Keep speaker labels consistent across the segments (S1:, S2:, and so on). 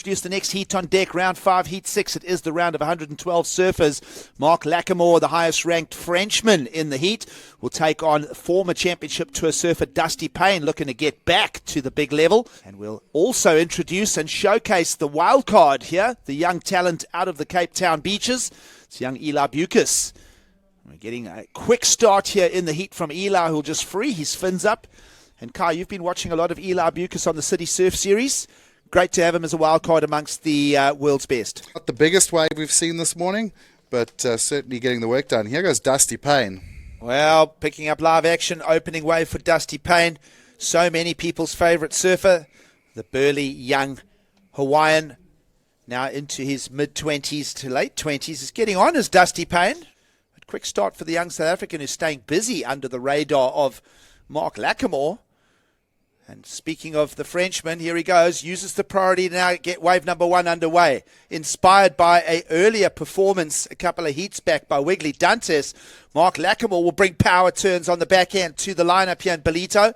S1: introduce the next heat on deck, round 5, heat 6. It is the round of 112 surfers. M.Lacomare, the highest ranked Frenchman in the heat, will take on former championship tour surfer D.Payne, looking to get back to the big level. And we'll also introduce and showcase the wild card here, the young talent out of the Cape Town beaches. It's young E.Beukes. We're getting a quick start here in the heat from Eli, who'll just free his fins up. And Kai, you've been watching a lot of E.Beukes on the City Surf Series. Great to have him as a wild card amongst the world's best.
S2: Not the biggest wave we've seen this morning, but certainly getting the work done. Here goes D.Payne.
S1: Well, picking up live action, opening wave for D.Payne. So many people's favourite surfer, the burly young Hawaiian, now into his mid-20s to late 20s, is getting on as D.Payne. A quick start for the young South African who's staying busy under the radar of M.Lacomare. And speaking of the Frenchman, here he goes, uses the priority to now get wave number 1 underway. Inspired by an earlier performance a couple of heats back by Wiggly Dantes, M.Lacomare will bring power turns on the backhand to the lineup here in Ballito.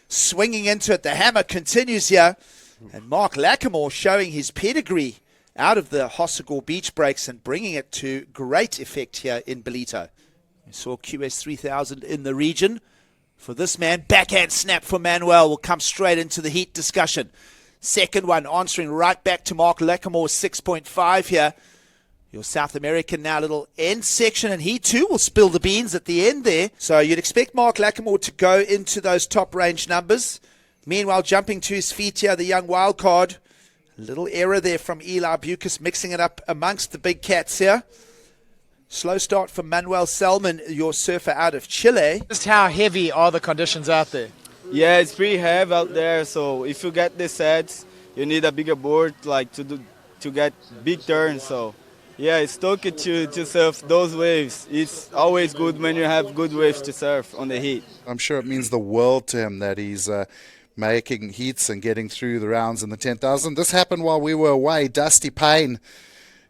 S1: Swinging into it, the hammer continues here. And M.Lacomare showing his pedigree out of the Hossegor beach breaks and bringing it to great effect here in Ballito. We saw QS 3000 in the region. For this man, backhand snap for Manuel will come straight into the heat discussion. Second one, answering right back to M.Lacomare, 6.5 here. Your South American now, little end section, and he too will spill the beans at the end there. So you'd expect M.Lacomare to go into those top range numbers. Meanwhile, jumping to his feet here, the young wild card. A little error there from E.Beukes, mixing it up amongst the big cats here. Slow start for M.Selman, your surfer out of Chile.
S3: Just how heavy are the conditions out there?
S4: Yeah, it's pretty heavy out there. So if you get the sets, you need a bigger board like to get big turns. So yeah, it's tricky to surf those waves. It's always good when you have good waves to surf on the heat.
S2: I'm sure it means the world to him that he's making heats and getting through the rounds in the 10,000. This happened while we were away. D.Payne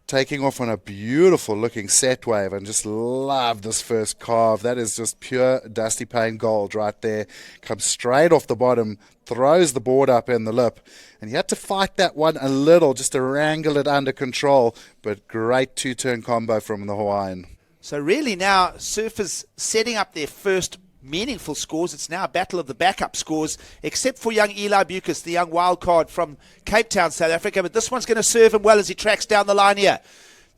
S2: taking off on a beautiful looking set wave, and just love this first carve. That is just pure D.Payne gold right there. Comes straight off the bottom, throws the board up in the lip, and he had to fight that one a little just to wrangle it under control, but great two-turn combo from the Hawaiian.
S1: So really now surfers setting up their first meaningful scores. It's now a battle of the backup scores, except for young E.Beukes, the young wild card from Cape Town, South Africa. But this one's going to serve him well as he tracks down the line here.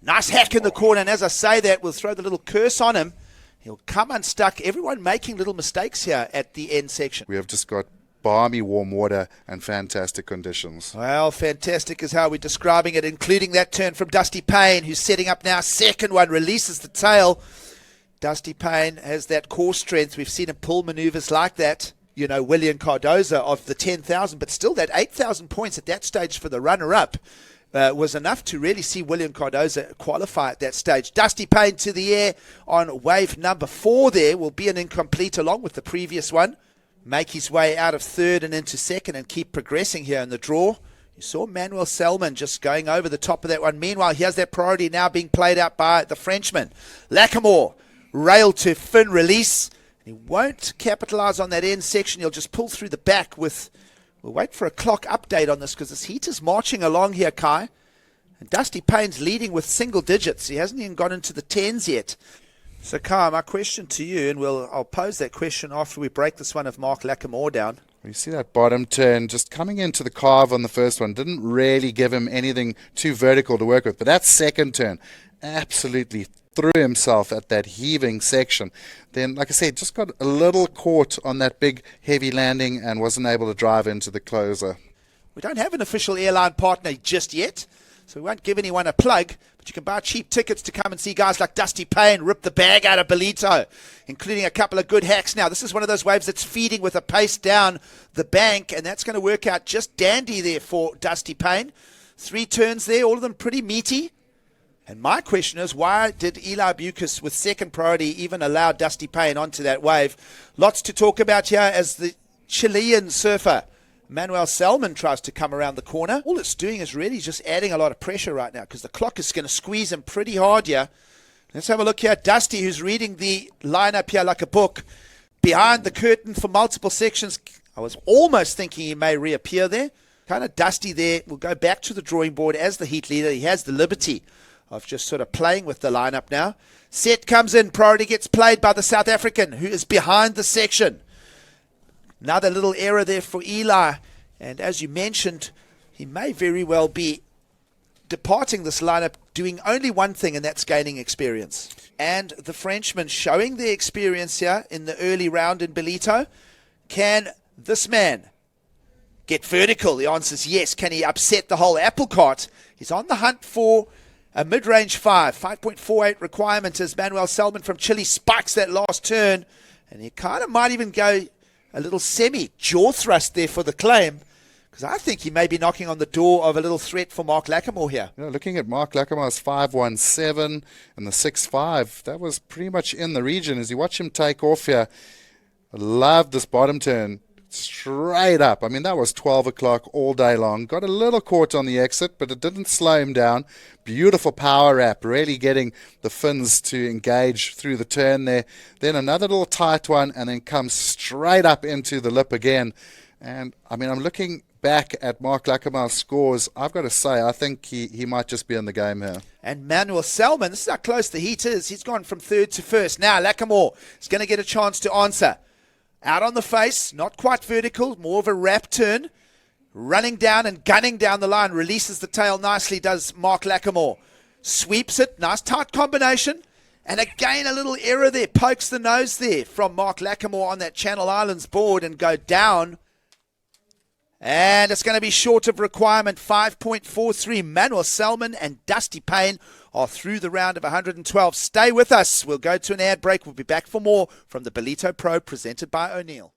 S1: Nice hack in the corner, and as I say that, we'll throw the little curse on him. He'll come unstuck. Everyone making little mistakes here at the end section.
S2: We have just got balmy warm water and fantastic conditions.
S1: Well, fantastic is how we're describing it, including that turn from D.Payne, who's setting up now. Second one, releases the tail. D.Payne has that core strength. We've seen him pull maneuvers like that. You know, William Cardoza of the 10,000, but still that 8,000 points at that stage for the runner-up was enough to really see William Cardoza qualify at that stage. D.Payne to the air on wave number 4 there will be an incomplete along with the previous one. Make his way out of third and into second and keep progressing here in the draw. You saw M.Selman just going over the top of that one. Meanwhile, here's that priority now being played out by the Frenchman. Lacomare, rail to fin release. He won't capitalize on that end section. He'll just pull through the back with... We'll wait for a clock update on this because this heat is marching along here, Kai. And D.Payne's leading with single digits. He hasn't even got into the tens yet. So, Kai, my question to you, and I'll pose that question after we break this one of M.Lacomare down.
S2: You see that bottom turn just coming into the carve on the first one. Didn't really give him anything too vertical to work with. But that second turn absolutely threw himself at that heaving section. Then, like I said, just got a little caught on that big heavy landing and wasn't able to drive into the closer.
S1: We don't have an official airline partner just yet, so we won't give anyone a plug, but you can buy cheap tickets to come and see guys like D.Payne rip the bag out of Ballito, including a couple of good hacks. Now, this is one of those waves that's feeding with a pace down the bank, and that's going to work out just dandy there for D.Payne. 3 turns there, all of them pretty meaty. And my question is, why did E.Beukes, with second priority, even allow D.Payne onto that wave? Lots to talk about here as the Chilean surfer M.Selman tries to come around the corner. All it's doing is really just adding a lot of pressure right now because the clock is going to squeeze him pretty hard here. Let's have a look here at Dusty, who's reading the lineup here like a book. Behind the curtain for multiple sections. I was almost thinking he may reappear there. Kind of dusty there. We'll go back to the drawing board as the heat leader. He has the liberty of just sort of playing with the lineup now. Set comes in. Priority gets played by the South African, who is behind the section. Another little error there for Eli. And as you mentioned, he may very well be departing this lineup doing only one thing, and that's gaining experience. And the Frenchman showing the experience here in the early round in Ballito. Can this man get vertical? The answer is yes. Can he upset the whole apple cart? He's on the hunt for a mid-range 5.48 requirement as M.Selman from Chile spikes that last turn. And he kind of might even go a little semi-jaw thrust there for the claim, because I think he may be knocking on the door of a little threat for M.Lacomare here.
S2: You know, looking at M.Lacamare's 5.17 and the 6.5, that was pretty much in the region. As you watch him take off here, I love this bottom turn. Straight up. I mean, that was 12 o'clock all day long. Got a little caught on the exit, but it didn't slow him down. Beautiful power wrap, really getting the fins to engage through the turn there. Then another little tight one, and then comes straight up into the lip again. And, I mean, I'm looking back at M.Lacamare's scores. I've got to say, I think he might just be in the game here.
S1: And M.Selman, this is how close the heat is. He's gone from third to first. Now, Lacomare is going to get a chance to answer. Out on the face, not quite vertical, more of a wrap turn. Running down and gunning down the line, releases the tail nicely, does M.Lacomare. Sweeps it, nice tight combination. And again, a little error there, pokes the nose there from M.Lacomare on that Channel Islands board and go down. And it's going to be short of requirement, 5.43. M.Selman and D.Payne are through the round of 112. Stay with us. We'll go to an ad break. We'll be back for more from the Ballito Pro presented by O'Neill.